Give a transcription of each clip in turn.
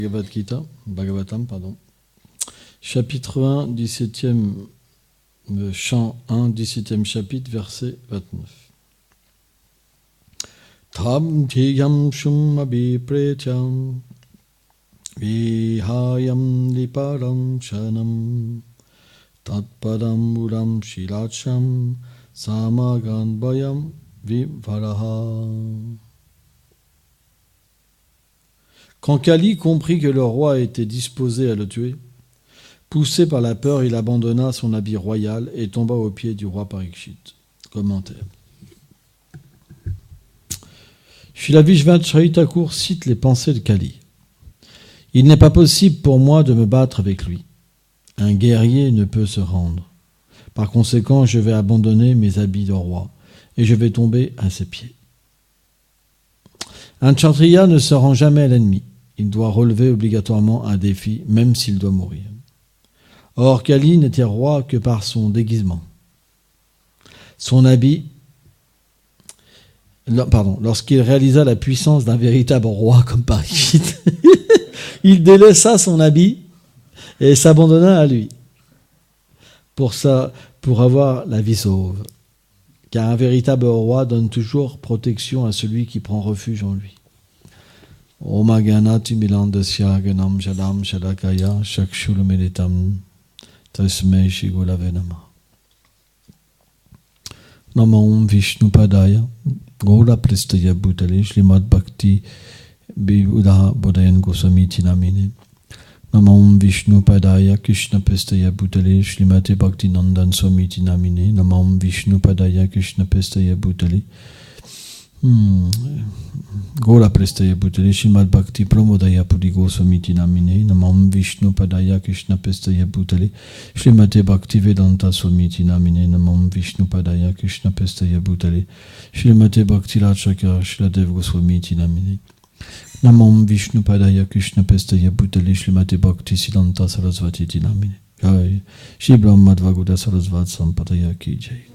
Bhagavad Gita, Bhagavatam, pardon. Chapitre 1, 17e, chant 1, 17e chapitre, verset 29. Tam tiyam shum abhipretyam vihayam liparam shanam tatpadam uram shilacham samagan bayam vivaraha. Quand Kali comprit que le roi était disposé à le tuer, poussé par la peur, il abandonna son habit royal et tomba aux pieds du roi Parikshit. Commentaire. Srila Vishvacharya Thakur cite les pensées de Kali. Il n'est pas possible pour moi de me battre avec lui. Un guerrier ne peut se rendre. Par conséquent, je vais abandonner mes habits de roi et je vais tomber à ses pieds. Un Kshatriya ne se rend jamais à l'ennemi. Il doit relever obligatoirement un défi, même s'il doit mourir. Or, Kali n'était roi que par son déguisement. Son habit, lorsqu'il réalisa la puissance d'un véritable roi comme Parikshit, il délaissa son habit et s'abandonna à lui pour avoir la vie sauve. Car un véritable roi donne toujours protection à celui qui prend refuge en lui. Om Aganati Milandasya Ganam Shalam Shadakaya Shakshul Meditam Tasmei Shigulave Nama. Namo Vishnupadaya Gaura Pristaya Bhutale Shrimad Bhakti Bibuddha Bodayan Goswamiti Namine. Namo Vishnupadaya Krishna Pristaya Bhutale Shrimati Bhakti Nandan Swamiti Namine. Namo Vishnupadaya Krishna Pristaya Bhutale Gaura Prestaya Bhutale Shrimad Bhakti Pramodaya Puri Goswamiti Namine. Namam Vishnu Padaya Krishna Prestaya Bhutale Shrimate Bhakti Vedanta Swamiti Namine. Namam Vishnu Padaya Krishna Prestaya Bhutale Shrimate Bhakti Rachaka Shriladev Goswamiti Namine. Namam Vishnu Padaya Krishna Prestaya Bhutale Shrimate Bhakti Siddhanta Sarasvati Namine. Jai Shri Brahma Madhvaguda Sarasvat Sampadaya Ki Jai.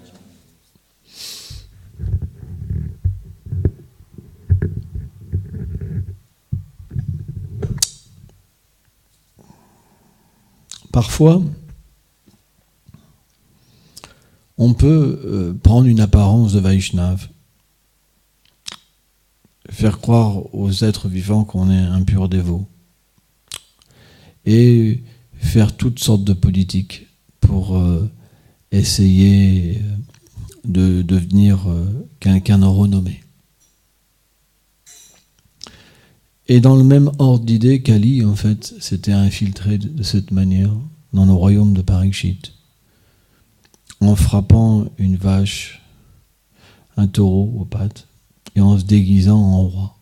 Parfois, on peut prendre une apparence de Vaishnav, faire croire aux êtres vivants qu'on est un pur dévot, et faire toutes sortes de politiques pour essayer de devenir quelqu'un de renommé. Et dans le même ordre d'idée, Kali, en fait, s'était infiltré de cette manière dans le royaume de Parikshit, en frappant une vache, un taureau aux pattes, et en se déguisant en roi.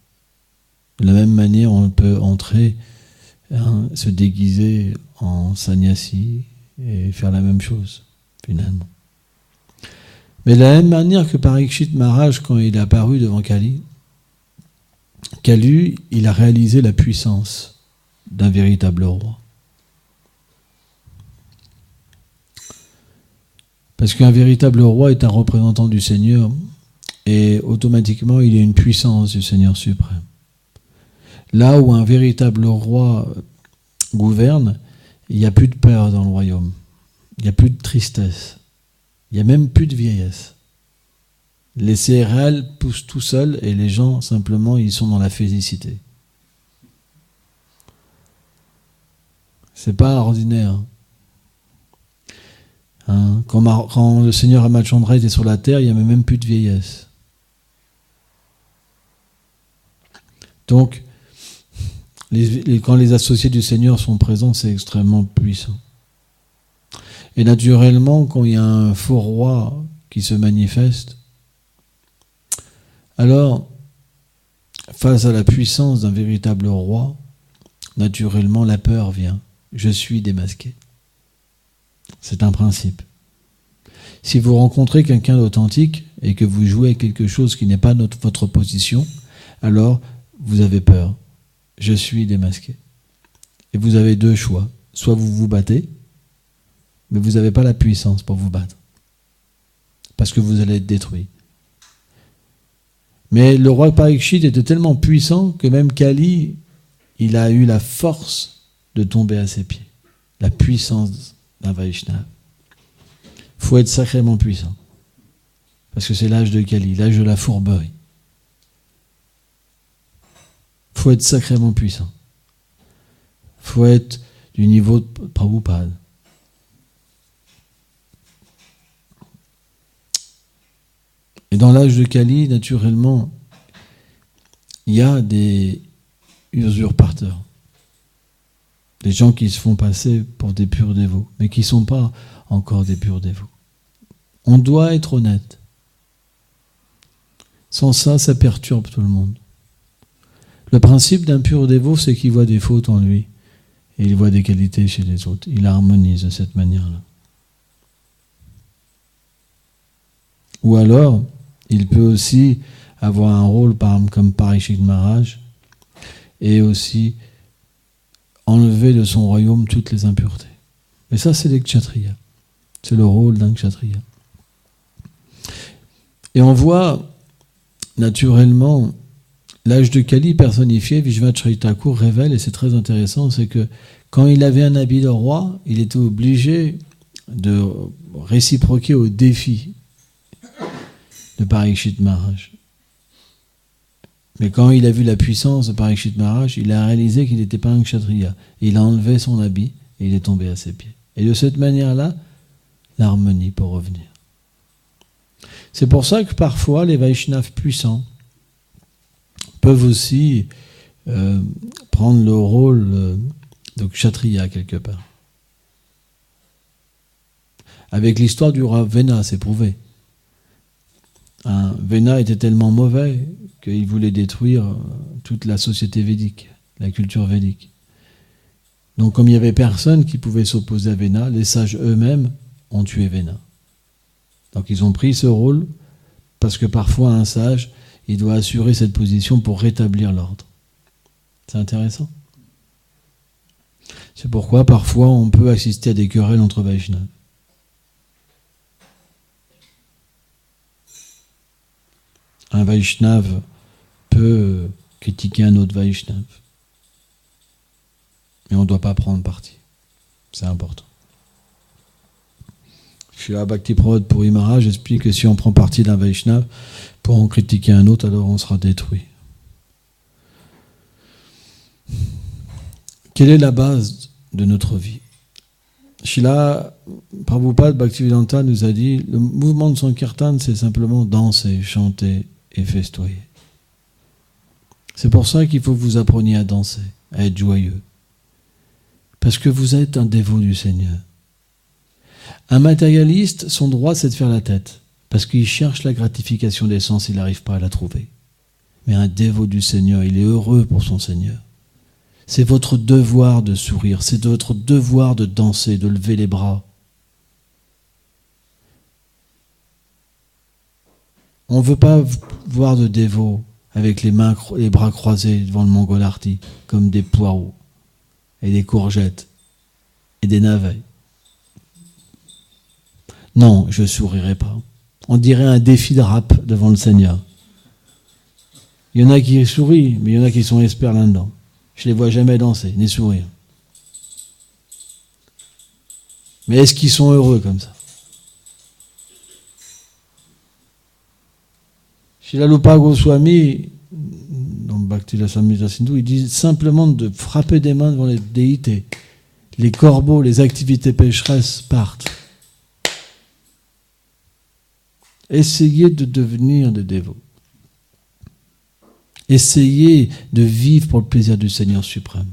De la même manière, on peut entrer, se déguiser en sannyasi et faire la même chose, finalement. Mais de la même manière que Parikshit Maharaj, quand il est apparu devant Kali, il a réalisé la puissance d'un véritable roi. Parce qu'un véritable roi est un représentant du Seigneur et automatiquement il est une puissance du Seigneur suprême. Là où un véritable roi gouverne, il n'y a plus de peur dans le royaume, il n'y a plus de tristesse, il n'y a même plus de vieillesse. Les céréales poussent tout seuls et les gens, simplement, ils sont dans la félicité. C'est pas ordinaire. Quand le Seigneur Ramachandra était sur la terre, il n'y avait même plus de vieillesse. Donc, quand les associés du Seigneur sont présents, c'est extrêmement puissant. Et naturellement, quand il y a un faux roi qui se manifeste, alors, face à la puissance d'un véritable roi, naturellement la peur vient. Je suis démasqué. C'est un principe. Si vous rencontrez quelqu'un d'authentique et que vous jouez quelque chose qui n'est pas votre position, alors vous avez peur. Je suis démasqué. Et vous avez deux choix. Soit vous vous battez, mais vous n'avez pas la puissance pour vous battre. Parce que vous allez être détruit. Mais le roi Parikshit était tellement puissant que même Kali il a eu la force de tomber à ses pieds. La puissance d'un Vaishnava. Il faut être sacrément puissant. Parce que c'est l'âge de Kali, l'âge de la fourberie. Il faut être sacrément puissant. Il faut être du niveau de Prabhupada. Et dans l'âge de Kali, naturellement, il y a des usurpateurs. Des gens qui se font passer pour des purs dévots, mais qui ne sont pas encore des purs dévots. On doit être honnête. Sans ça, ça perturbe tout le monde. Le principe d'un pur dévot, c'est qu'il voit des fautes en lui et il voit des qualités chez les autres. Il harmonise de cette manière-là. Ou alors, il peut aussi avoir un rôle comme Parikshit Maharaj et aussi enlever de son royaume toutes les impuretés. Mais ça, c'est les kshatriyas. C'est le rôle d'un kshatriya. Et on voit naturellement l'âge de Kali personnifié. Vishvacharita Thakur révèle, et c'est très intéressant, c'est que quand il avait un habit de roi, il était obligé de réciproquer au défi de Parikshit Maharaj. Mais quand il a vu la puissance de Parikshit Maharaj, il a réalisé qu'il n'était pas un kshatriya. Il a enlevé son habit et il est tombé à ses pieds. Et de cette manière-là, l'harmonie peut revenir. C'est pour ça que parfois les Vaishnavas puissants peuvent aussi prendre le rôle de kshatriya quelque part. Avec l'histoire du roi Vena, c'est prouvé. Vena était tellement mauvais qu'il voulait détruire toute la société védique, la culture védique. Donc comme il n'y avait personne qui pouvait s'opposer à Vena, les sages eux-mêmes ont tué Vena. Donc ils ont pris ce rôle parce que parfois un sage, il doit assurer cette position pour rétablir l'ordre. C'est intéressant. C'est pourquoi parfois on peut assister à des querelles entre Vaishnavas. Un Vaishnava peut critiquer un autre Vaishnava. Mais on ne doit pas prendre parti. C'est important. Srila Bhaktiprabhupada Puri Maharaj explique que si on prend parti d'un Vaishnava pour en critiquer un autre, alors on sera détruit. Quelle est la base de notre vie? Srila Prabhupada Bhaktivedanta nous a dit, le mouvement de Sankirtan, c'est simplement danser, chanter et festoyer. C'est pour ça qu'il faut que vous appreniez à danser, à être joyeux. Parce que vous êtes un dévot du Seigneur. Un matérialiste, son droit, c'est de faire la tête. Parce qu'il cherche la gratification des sens, il n'arrive pas à la trouver. Mais un dévot du Seigneur, il est heureux pour son Seigneur. C'est votre devoir de sourire, c'est votre devoir de danser, de lever les bras. On ne veut pas voir de dévots avec les bras croisés devant le Mangalarti, comme des poireaux, et des courgettes, et des navets. Non, je ne sourirai pas. On dirait un défi de rap devant le Seigneur. Il y en a qui sourient, mais il y en a qui sont experts là-dedans. Je ne les vois jamais danser, ni sourire. Mais est-ce qu'ils sont heureux comme ça? Shilalupa Goswami, dans Bhakti Rasamrita Sindhu, il dit simplement de frapper des mains devant les déités. Les corbeaux, les activités pécheresses partent. Essayez de devenir des dévots. Essayez de vivre pour le plaisir du Seigneur suprême,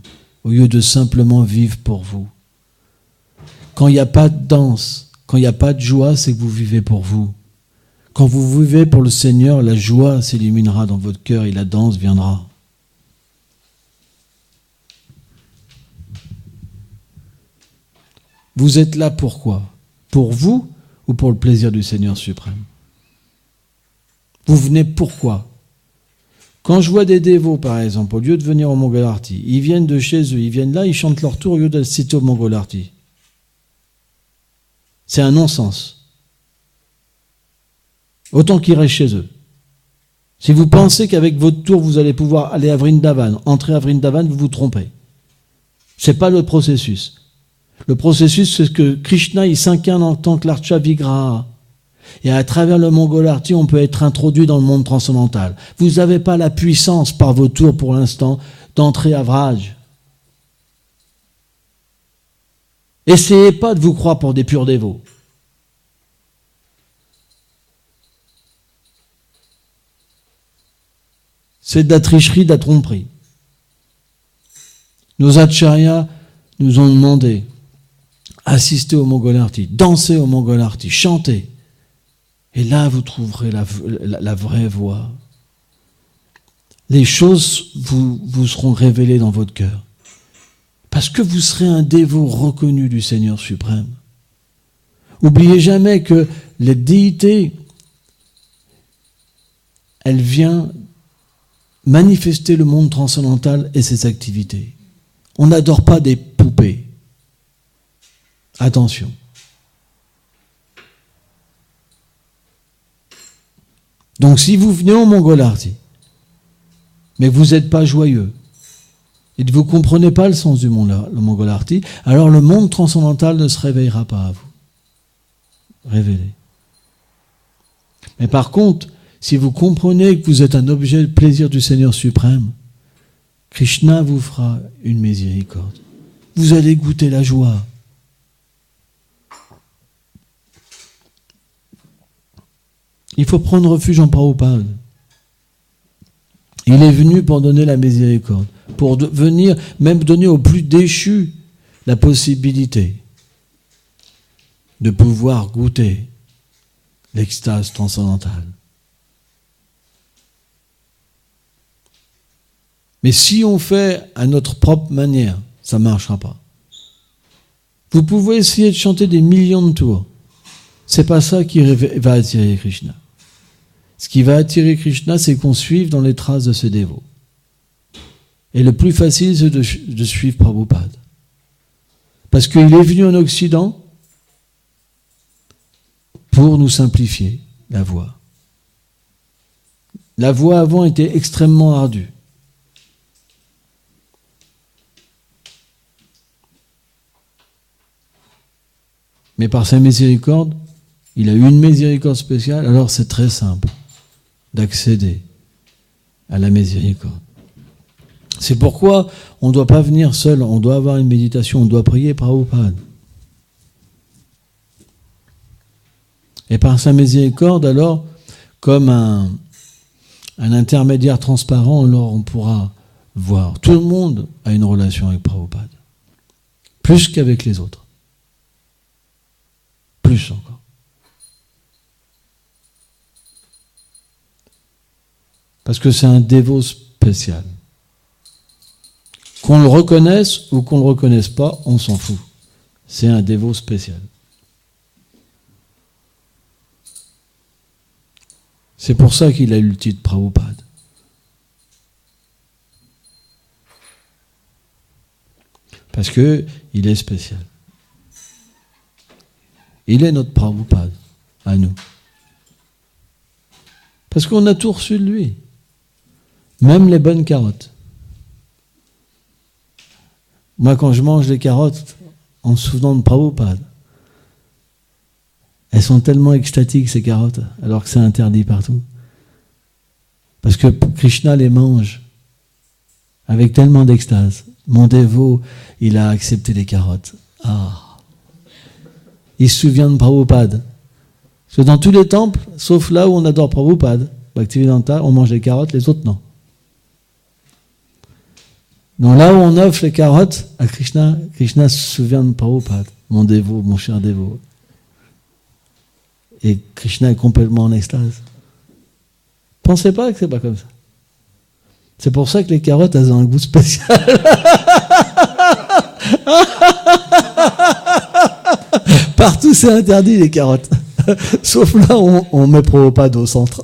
au lieu de simplement vivre pour vous. Quand il n'y a pas de danse, quand il n'y a pas de joie, c'est que vous vivez pour vous. Quand vous vivez pour le Seigneur, la joie s'illuminera dans votre cœur et la danse viendra. Vous êtes là pourquoi? Pour vous ou pour le plaisir du Seigneur suprême? Vous venez pourquoi? Quand je vois des dévots, par exemple, au lieu de venir au Mangalarti, ils viennent de chez eux, ils viennent là, ils chantent leur tour au lieu de citer au Mangalarti. C'est un non-sens. Autant qu'ils restent chez eux. Si vous pensez qu'avec votre tour, vous allez pouvoir aller à Vrindavan, entrer à Vrindavan, vous vous trompez. Ce n'est pas le processus. Le processus, c'est que Krishna, il s'incarne en tant que l'Archa Vigraha. Et à travers le Mangalarti, on peut être introduit dans le monde transcendantal. Vous n'avez pas la puissance par vos tours pour l'instant d'entrer à Vraj. Essayez pas de vous croire pour des purs dévots. C'est de la tricherie, de la tromperie. Nos acharyas nous ont demandé assister au Mangalarti, danser au Mangalarti, chanter. Et là, vous trouverez la vraie voie. Les choses vous seront révélées dans votre cœur. Parce que vous serez un dévot reconnu du Seigneur suprême. N'oubliez jamais que la déité, elle vient manifester le monde transcendantal et ses activités. On n'adore pas des poupées. Attention. Donc si vous venez au Mangalarti, mais que vous n'êtes pas joyeux, et que vous ne comprenez pas le sens du Mangalarti, alors le monde transcendantal ne se réveillera pas à vous. Révélez. Mais par contre, si vous comprenez que vous êtes un objet de plaisir du Seigneur suprême, Krishna vous fera une miséricorde. Vous allez goûter la joie. Il faut prendre refuge en Prabhupada. Il est venu pour donner la miséricorde, pour venir même donner aux plus déchus la possibilité de pouvoir goûter l'extase transcendantale. Mais si on fait à notre propre manière, ça ne marchera pas. Vous pouvez essayer de chanter des millions de tours. C'est pas ça qui va attirer Krishna. Ce qui va attirer Krishna, c'est qu'on suive dans les traces de ce dévot. Et le plus facile, c'est de suivre Prabhupada. Parce qu'il est venu en Occident pour nous simplifier la voie. La voie avant était extrêmement ardue. Mais par sa miséricorde, il a eu une miséricorde spéciale, alors c'est très simple d'accéder à la miséricorde. C'est pourquoi on ne doit pas venir seul, on doit avoir une méditation, on doit prier Prabhupada. Et par sa miséricorde, alors, comme un intermédiaire transparent, alors on pourra voir. Tout le monde a une relation avec Prabhupada, plus qu'avec les autres. Plus encore. Parce que c'est un dévot spécial. Qu'on le reconnaisse ou qu'on ne le reconnaisse pas, on s'en fout. C'est un dévot spécial. C'est pour ça qu'il a eu le titre Prabhupada. Parce qu'il est spécial. Il est notre Prabhupada, à nous. Parce qu'on a tout reçu de lui. Même les bonnes carottes. Moi, quand je mange les carottes, en me souvenant de Prabhupada, elles sont tellement extatiques, ces carottes, alors que c'est interdit partout. Parce que Krishna les mange avec tellement d'extase. Mon dévot, il a accepté les carottes. Ah. Il se souvient de Prabhupada. Parce que dans tous les temples, sauf là où on adore Prabhupada, Bhaktivedanta, on mange les carottes, les autres non. Donc là où on offre les carottes à Krishna, Krishna se souvient de Prabhupada, mon dévot, mon cher dévot. Et Krishna est complètement en extase. Pensez pas que c'est pas comme ça. C'est pour ça que les carottes, elles ont un goût spécial. Partout c'est interdit les carottes. Sauf là où on met Prabhupada au centre.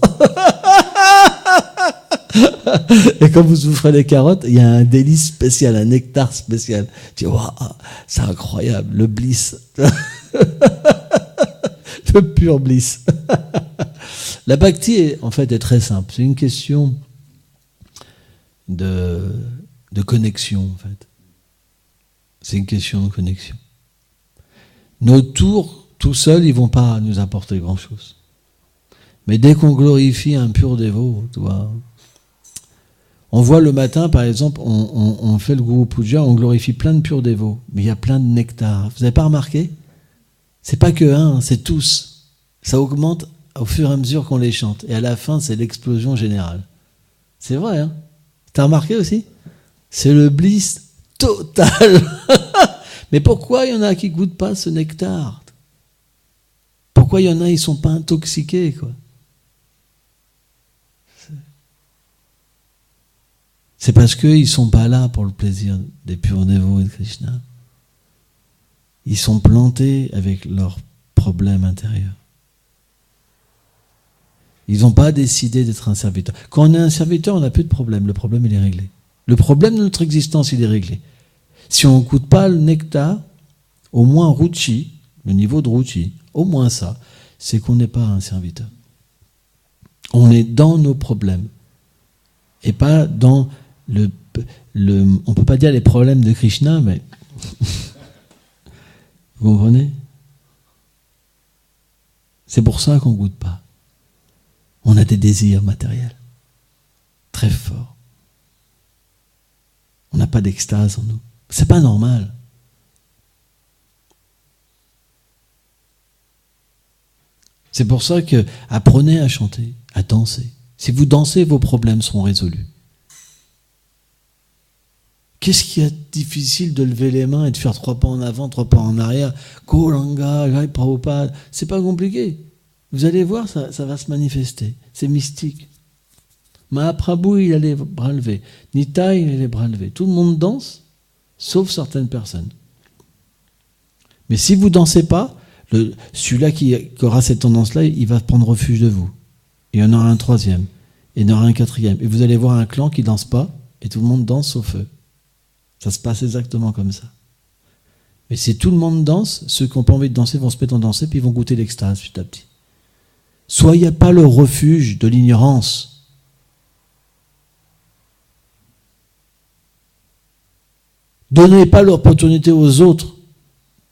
Et quand vous souffrez les carottes, il y a un délice spécial, un nectar spécial. Tu dis, waouh, c'est incroyable, le bliss. Le pur bliss. La bhakti, en fait, est très simple. C'est une question de connexion, en fait. C'est une question de connexion. Nos tours, tout seuls, ils ne vont pas nous apporter grand-chose. Mais dès qu'on glorifie un pur dévot, tu vois, on voit le matin, par exemple, on fait le Guru Puja, on glorifie plein de purs dévots, mais il y a plein de nectar. Vous n'avez pas remarqué? C'est pas que un, c'est tous. Ça augmente au fur et à mesure qu'on les chante. Et à la fin, c'est l'explosion générale. C'est vrai, hein? T'as remarqué aussi? C'est le bliss total. Mais pourquoi il y en a qui goûtent pas ce nectar? Pourquoi il y en a, ils sont pas intoxiqués, quoi? C'est parce qu'ils ne sont pas là pour le plaisir des purs dévots et de Krishna. Ils sont plantés avec leurs problèmes intérieurs. Ils n'ont pas décidé d'être un serviteur. Quand on est un serviteur, on n'a plus de problème. Le problème, il est réglé. Le problème de notre existence, il est réglé. Si on ne goûte pas le nectar, au moins ruchi, le niveau de ruchi, au moins ça, c'est qu'on n'est pas un serviteur. On est dans nos problèmes. Et pas dans on ne peut pas dire les problèmes de Krishna, mais vous comprenez? C'est pour ça qu'on ne goûte pas. On a des désirs matériels très forts. On n'a pas d'extase en nous. C'est pas normal. C'est pour ça que apprenez à chanter, à danser. Si vous dansez, vos problèmes seront résolus. Qu'est-ce qu'il y a de difficile de lever les mains et de faire 3 pas en avant, 3 pas en arrière? Gauranga, Jai Prabhupada, c'est pas compliqué. Vous allez voir, ça va se manifester. C'est mystique. Mahaprabhu, il a les bras levés. Nitai, il a les bras levés. Tout le monde danse, sauf certaines personnes. Mais si vous ne dansez pas, celui-là qui aura cette tendance-là, il va prendre refuge de vous. Il y en aura un troisième, et il y en aura un quatrième. Et vous allez voir un clan qui ne danse pas, et tout le monde danse sauf eux. Ça se passe exactement comme ça. Mais si tout le monde danse, ceux qui n'ont pas envie de danser vont se mettre en danser, puis ils vont goûter l'extase petit à petit. Soyez pas le refuge de l'ignorance. Donnez pas l'opportunité aux autres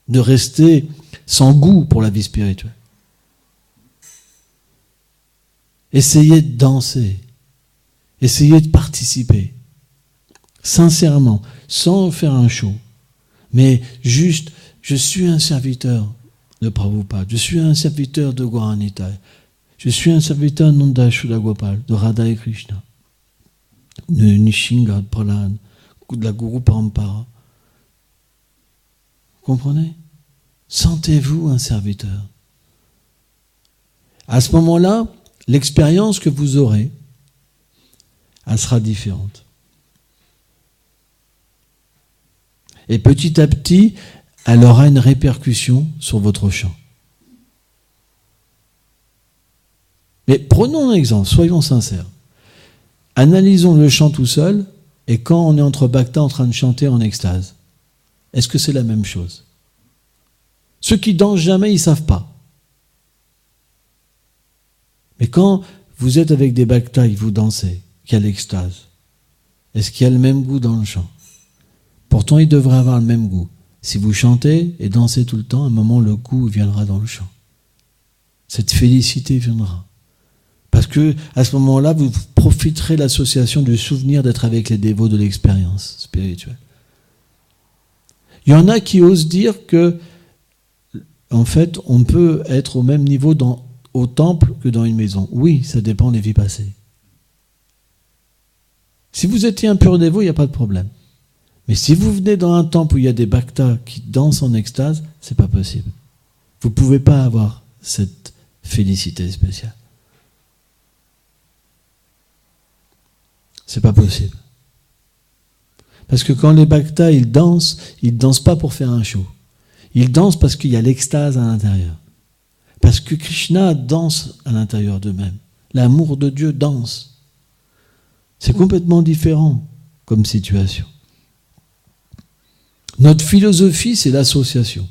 de rester sans goût pour la vie spirituelle. Essayez de danser. Essayez de participer. Sincèrement, sans faire un show. Mais juste, je suis un serviteur de Prabhupada. Je suis un serviteur de Gauranitai. Je suis un serviteur de Nanda Shuddha Gopal, de Radha et Krishna, de Nishinga, de Prahlad, de la Guru Parampara. Vous comprenez? Sentez-vous un serviteur. À ce moment-là, l'expérience que vous aurez, elle sera différente. Et petit à petit, elle aura une répercussion sur votre chant. Mais prenons un exemple, soyons sincères. Analysons le chant tout seul, et quand on est entre bhaktas en train de chanter en extase, est-ce que c'est la même chose? Ceux qui dansent jamais, ils ne savent pas. Mais quand vous êtes avec des bhaktas et vous dansez, qu'il y a l'extase, est-ce qu'il y a le même goût dans le chant? Pourtant, il devrait avoir le même goût. Si vous chantez et dansez tout le temps, à un moment, le goût viendra dans le chant. Cette félicité viendra. Parce que à ce moment-là, vous profiterez de l'association du souvenir d'être avec les dévots de l'expérience spirituelle. Il y en a qui osent dire que, en fait, on peut être au même niveau au temple que dans une maison. Oui, ça dépend des vies passées. Si vous étiez un pur dévot, il n'y a pas de problème. Mais si vous venez dans un temple où il y a des bhaktas qui dansent en extase, c'est pas possible. Vous ne pouvez pas avoir cette félicité spéciale. C'est pas possible. Parce que quand les bhaktas, ils dansent pas pour faire un show. Ils dansent parce qu'il y a l'extase à l'intérieur. Parce que Krishna danse à l'intérieur d'eux-mêmes. L'amour de Dieu danse. C'est complètement différent comme situation. Notre philosophie, c'est l'association.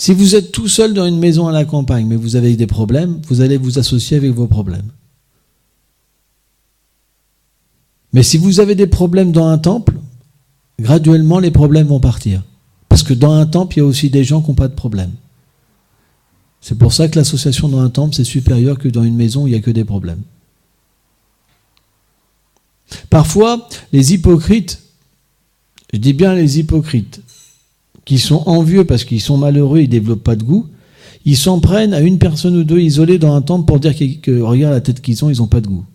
Si vous êtes tout seul dans une maison à la campagne, mais vous avez des problèmes, vous allez vous associer avec vos problèmes. Mais si vous avez des problèmes dans un temple, graduellement les problèmes vont partir. Parce que dans un temple, il y a aussi des gens qui n'ont pas de problème. C'est pour ça que l'association dans un temple, c'est supérieur que dans une maison où il n'y a que des problèmes. Parfois, les hypocrites, je dis bien les hypocrites, qui sont envieux parce qu'ils sont malheureux, ils ne développent pas de goût, ils s'en prennent à une personne ou deux isolée dans un temple pour dire que regarde la tête qu'ils ont, ils n'ont pas de goût.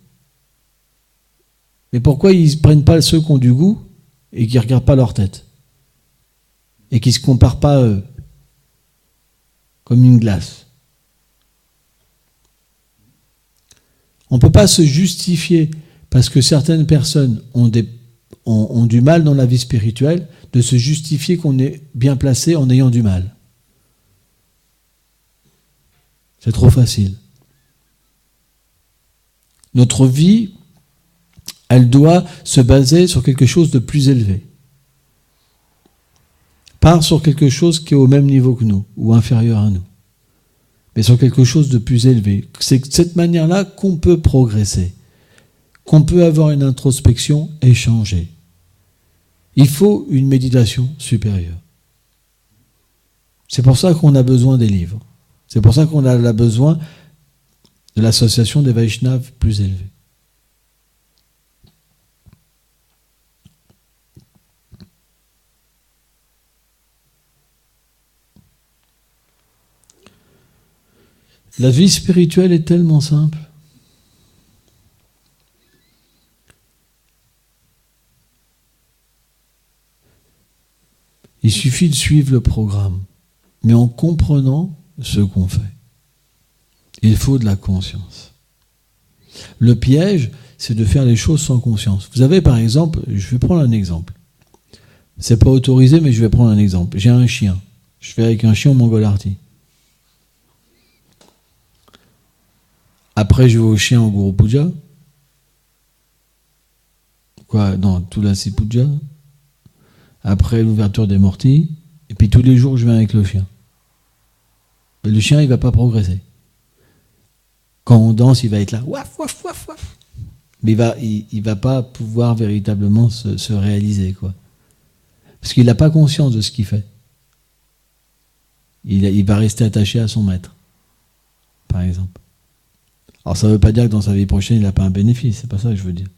Mais pourquoi ils ne prennent pas ceux qui ont du goût et qui ne regardent pas leur tête et qui ne se comparent pas à eux comme une glace? On ne peut pas se justifier parce que certaines personnes ont du mal dans la vie spirituelle, de se justifier qu'on est bien placé en ayant du mal. C'est trop facile. Notre vie, elle doit se baser sur quelque chose de plus élevé. Pas sur quelque chose qui est au même niveau que nous, ou inférieur à nous, mais sur quelque chose de plus élevé. C'est de cette manière-là qu'on peut progresser, qu'on peut avoir une introspection et changer. Il faut une méditation supérieure. C'est pour ça qu'on a besoin des livres. C'est pour ça qu'on a besoin de l'association des Vaishnavas plus élevée. La vie spirituelle est tellement simple. Il suffit de suivre le programme, mais en comprenant ce qu'on fait. Il faut de la conscience. Le piège, c'est de faire les choses sans conscience. Vous avez par exemple, je vais prendre un exemple. C'est pas autorisé, mais je vais prendre un exemple. J'ai un chien. Je fais avec un chien au Mangolarti. Après, je vais au chien au Guru Puja. Non, Tulasi Puja. Après l'ouverture des mortis. Et puis tous les jours, je viens avec le chien. Mais le chien, il ne va pas progresser. Quand on danse, il va être là. Waf, waf, waf, waf. Mais il va pas pouvoir véritablement se réaliser, quoi. Parce qu'il n'a pas conscience de ce qu'il fait. Il va rester attaché à son maître, par exemple. Alors ça ne veut pas dire que dans sa vie prochaine, il n'a pas un bénéfice, c'est pas ça que je veux dire.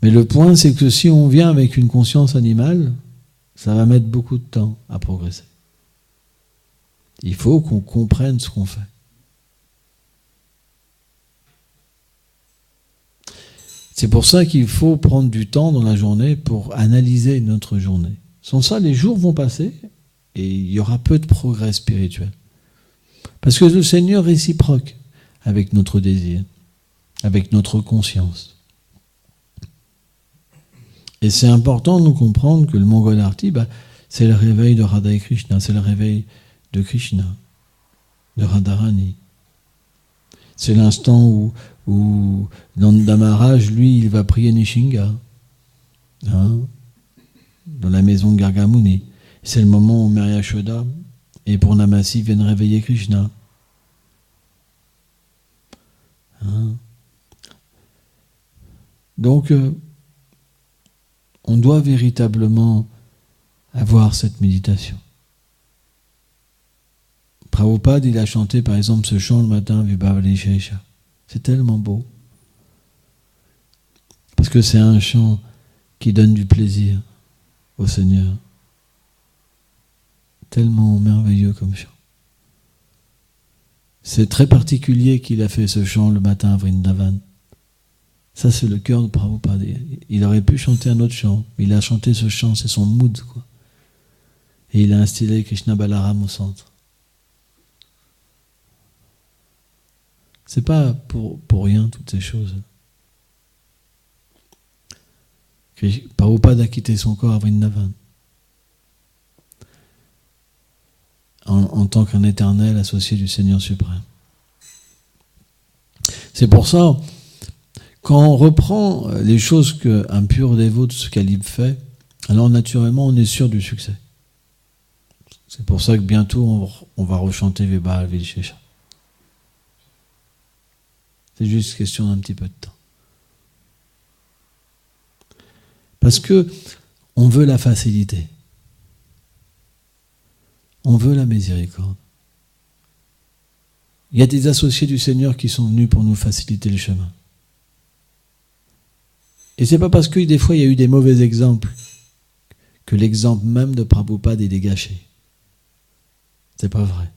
Mais le point, c'est que si on vient avec une conscience animale, ça va mettre beaucoup de temps à progresser. Il faut qu'on comprenne ce qu'on fait. C'est pour ça qu'il faut prendre du temps dans la journée pour analyser notre journée. Sans ça, les jours vont passer et il y aura peu de progrès spirituel. Parce que le Seigneur réciproque avec notre désir, avec notre conscience. Et c'est important de nous comprendre que le Mangolarti, c'est le réveil de Radha et Krishna, c'est le réveil de Krishna, de Radharani. C'est l'instant où Nanda Maharaj, lui, il va prier Nishinga, dans la maison de Gargamuni. C'est le moment où Mary Yashoda et Purnamasi viennent réveiller Krishna. Donc, on doit véritablement avoir cette méditation. Prabhupada, il a chanté par exemple ce chant le matin, Vibhavali Shesha. C'est tellement beau. Parce que c'est un chant qui donne du plaisir au Seigneur. Tellement merveilleux comme chant. C'est très particulier qu'il a fait ce chant le matin à Vrindavan. Ça, c'est le cœur de Prabhupada. Il aurait pu chanter un autre chant, mais il a chanté ce chant, c'est son mood, quoi. Et il a instillé Krishna Balaram au centre. C'est pas pour rien toutes ces choses. Prabhupada a quitté son corps à Vrindavan. En tant qu'un éternel associé du Seigneur suprême. C'est pour ça, quand on reprend les choses qu'un pur dévot de ce calibre fait, alors naturellement on est sûr du succès. C'est pour ça que bientôt on va rechanter Vibha Vilshesha. C'est juste question d'un petit peu de temps. Parce que on veut la facilité. On veut la miséricorde. Il y a des associés du Seigneur qui sont venus pour nous faciliter le chemin. Et c'est pas parce que des fois il y a eu des mauvais exemples que l'exemple même de Prabhupada est gâché. C'est pas vrai.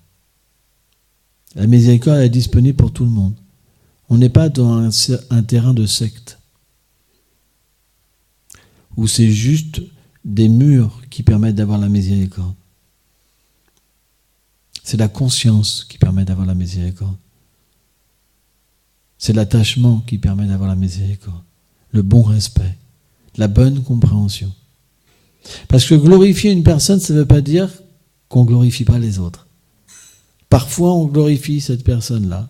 La miséricorde est disponible pour tout le monde. On n'est pas dans un terrain de secte où c'est juste des murs qui permettent d'avoir la miséricorde. C'est la conscience qui permet d'avoir la miséricorde. C'est l'attachement qui permet d'avoir la miséricorde. Le bon respect, la bonne compréhension. Parce que glorifier une personne, ça ne veut pas dire qu'on ne glorifie pas les autres. Parfois, on glorifie cette personne-là,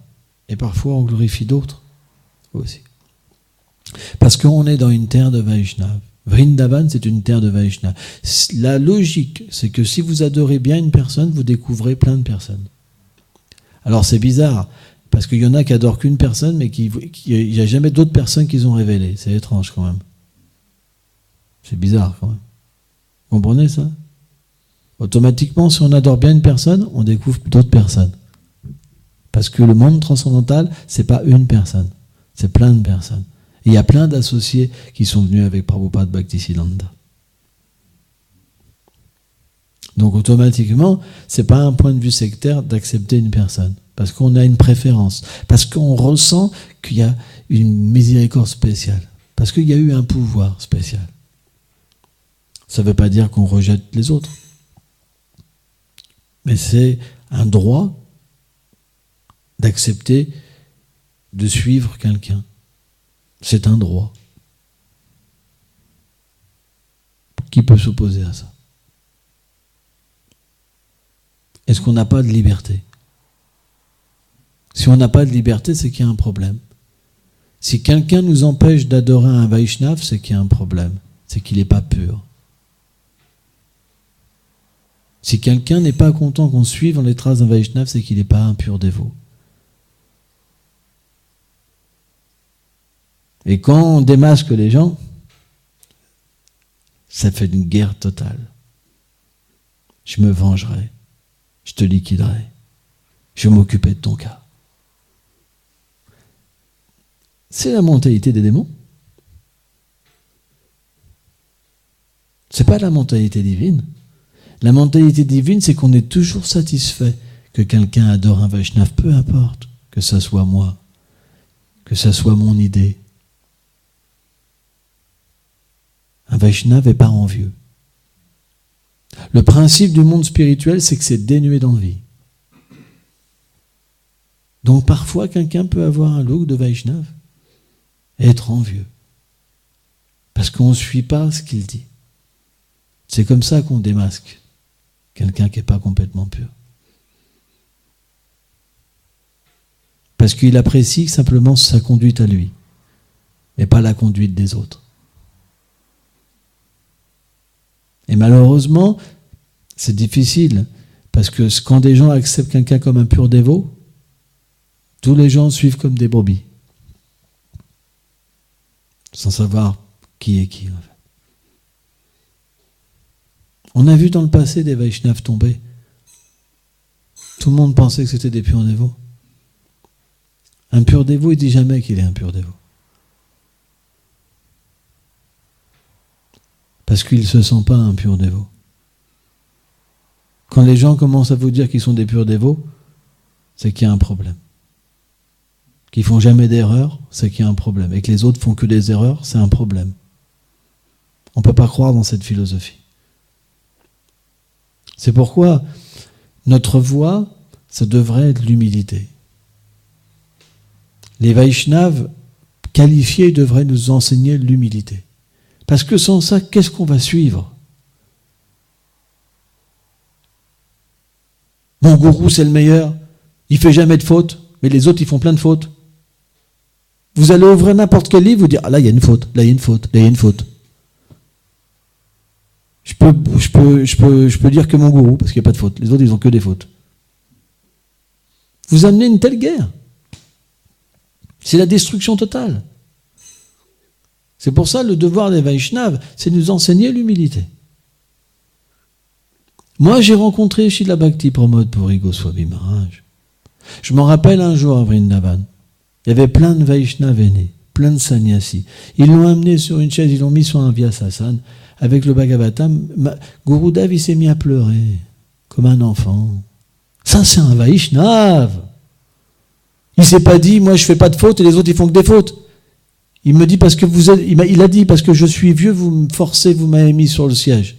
et parfois, on glorifie d'autres aussi. Parce qu'on est dans une terre de Vaishnava. Vrindavan, c'est une terre de Vaishnava. La logique, c'est que si vous adorez bien une personne, vous découvrez plein de personnes. Alors, c'est bizarre, parce qu'il y en a qui adorent qu'une personne, mais il n'y a jamais d'autres personnes qu'ils ont révélées. C'est étrange, quand même. C'est bizarre, quand même. Vous comprenez ça? Automatiquement, si on adore bien une personne, on découvre d'autres personnes. Parce que le monde transcendantal, c'est pas une personne, c'est plein de personnes. Et il y a plein d'associés qui sont venus avec Prabhupada Bhaktisiddhanta. Donc automatiquement, c'est pas un point de vue sectaire d'accepter une personne. Parce qu'on a une préférence. Parce qu'on ressent qu'il y a une miséricorde spéciale. Parce qu'il y a eu un pouvoir spécial. Ça ne veut pas dire qu'on rejette les autres. Mais c'est un droit d'accepter de suivre quelqu'un. C'est un droit. Qui peut s'opposer à ça? Est-ce qu'on n'a pas de liberté? Si on n'a pas de liberté, c'est qu'il y a un problème. Si quelqu'un nous empêche d'adorer un Vaishnav, c'est qu'il y a un problème. C'est qu'il n'est pas pur. Si quelqu'un n'est pas content qu'on suive les traces d'un Vaishnav, c'est qu'il n'est pas un pur dévot. Et quand on démasque les gens, ça fait une guerre totale. Je me vengerai, je te liquiderai, je m'occuperai de ton cas. C'est la mentalité des démons. C'est pas la mentalité divine. La mentalité divine, c'est qu'on est toujours satisfait que quelqu'un adore un Vaishnav, peu importe, que ça soit moi, que ça soit mon idée. Un Vaishnav n'est pas envieux. Le principe du monde spirituel, c'est que c'est dénué d'envie. Donc parfois, quelqu'un peut avoir un look de Vaishnav et être envieux. Parce qu'on ne suit pas ce qu'il dit. C'est comme ça qu'on démasque quelqu'un qui n'est pas complètement pur. Parce qu'il apprécie simplement sa conduite à lui, et pas la conduite des autres. Et malheureusement, c'est difficile, parce que quand des gens acceptent quelqu'un comme un pur dévot, tous les gens suivent comme des brebis, sans savoir qui est qui, en fait. On a vu dans le passé des Vaishnavas tomber. Tout le monde pensait que c'était des purs dévots. Un pur dévot, il ne dit jamais qu'il est un pur dévot. Parce qu'il ne se sent pas un pur dévot. Quand les gens commencent à vous dire qu'ils sont des purs dévots, c'est qu'il y a un problème. Qu'ils font jamais d'erreur, c'est qu'il y a un problème. Et que les autres font que des erreurs, c'est un problème. On ne peut pas croire dans cette philosophie. C'est pourquoi notre voie, ça devrait être l'humilité. Les Vaishnavas qualifiés devraient nous enseigner l'humilité. Parce que sans ça, qu'est-ce qu'on va suivre? Mon gourou, c'est le meilleur. Il fait jamais de fautes, mais les autres, ils font plein de fautes. Vous allez ouvrir n'importe quel livre, vous dire, ah là, il y a une faute, là, il y a une faute, là, il y a une faute. Je peux dire que mon gourou, parce qu'il n'y a pas de faute. Les autres, ils n'ont que des fautes. Vous amenez une telle guerre. C'est la destruction totale. C'est pour ça le devoir des Vaishnavas, c'est de nous enseigner l'humilité. Moi, j'ai rencontré Srila Bhakti Pramod Puri Goswami Maharaj. Je m'en rappelle un jour à Vrindavan. Il y avait plein de Vaishnavas aînés, plein de sannyasis. Ils l'ont amené sur une chaise, ils l'ont mis sur un Vyasasana. Avec le Bhagavatam, Gurudev, il s'est mis à pleurer, comme un enfant. Ça, c'est un Vaishnava. Il s'est pas dit, moi, je fais pas de fautes et les autres, ils font que des fautes. Il me dit, parce que il a dit, parce que je suis vieux, vous me forcez, vous m'avez mis sur le siège.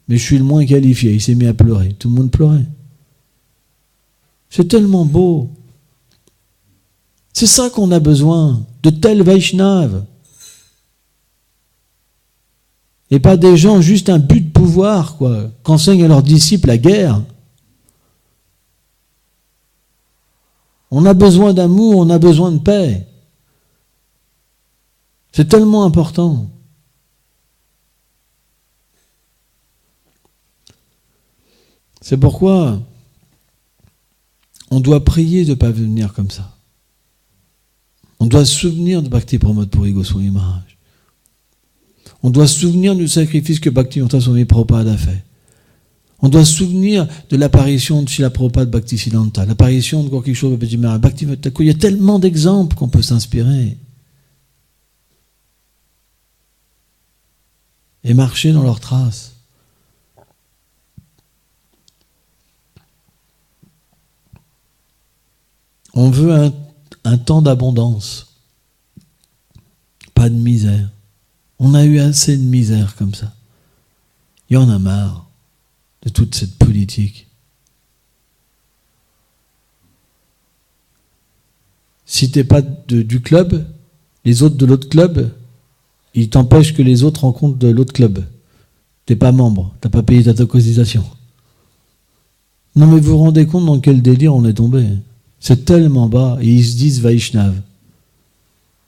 Mais je suis le moins qualifié. Il s'est mis à pleurer. Tout le monde pleurait. C'est tellement beau. C'est ça qu'on a besoin, de tels Vaishnavas. Et pas des gens juste un but de pouvoir, quoi, qu'enseignent à leurs disciples la guerre. On a besoin d'amour, on a besoin de paix. C'est tellement important. C'est pourquoi on doit prier de ne pas venir comme ça. On doit se souvenir de Bhakti Pramod Puri Goswami Maharaj. On doit se souvenir du sacrifice que Bhaktivedanta Swami Prabhupada a fait. On doit se souvenir de l'apparition de Srila Prabhupada Bhaktisiddhanta, l'apparition de Gorky Kishore Babaji Maharaj, Bhaktivinoda Thakur. Il y a tellement d'exemples qu'on peut s'inspirer. Et marcher dans leurs traces. On veut un temps d'abondance, pas de misère. On a eu assez de misère comme ça. Il y en a marre de toute cette politique. Si tu n'es pas du club, les autres de l'autre club, ils t'empêchent que les autres rencontrent de l'autre club. Tu n'es pas membre, tu n'as pas payé ta cotisation. Non mais vous vous rendez compte dans quel délire on est tombé? C'est tellement bas, et ils se disent Vaishnav.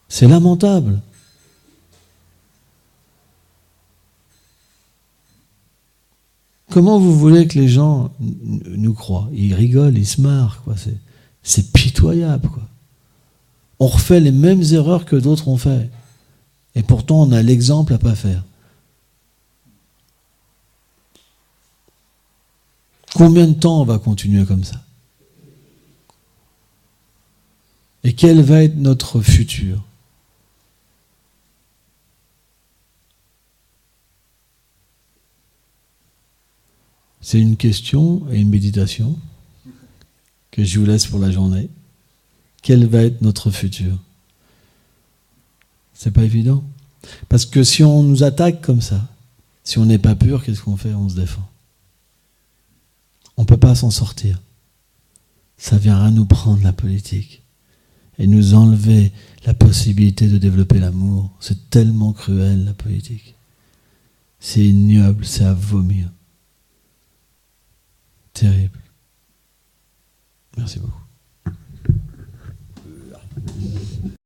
C'est lamentable. Comment vous voulez que les gens nous croient? Ils rigolent, ils se marrent, quoi. C'est pitoyable, quoi. On refait les mêmes erreurs que d'autres ont fait. Et pourtant, on a l'exemple à ne pas faire. Combien de temps on va continuer comme ça? Et quel va être notre futur? C'est une question et une méditation que je vous laisse pour la journée. Quel va être notre futur? C'est pas évident. Parce que si on nous attaque comme ça, si on n'est pas pur, qu'est-ce qu'on fait? On se défend. On ne peut pas s'en sortir. Ça viendra nous prendre la politique et nous enlever la possibilité de développer l'amour. C'est tellement cruel, la politique. C'est ignoble, c'est à vomir. Terrible. Merci beaucoup.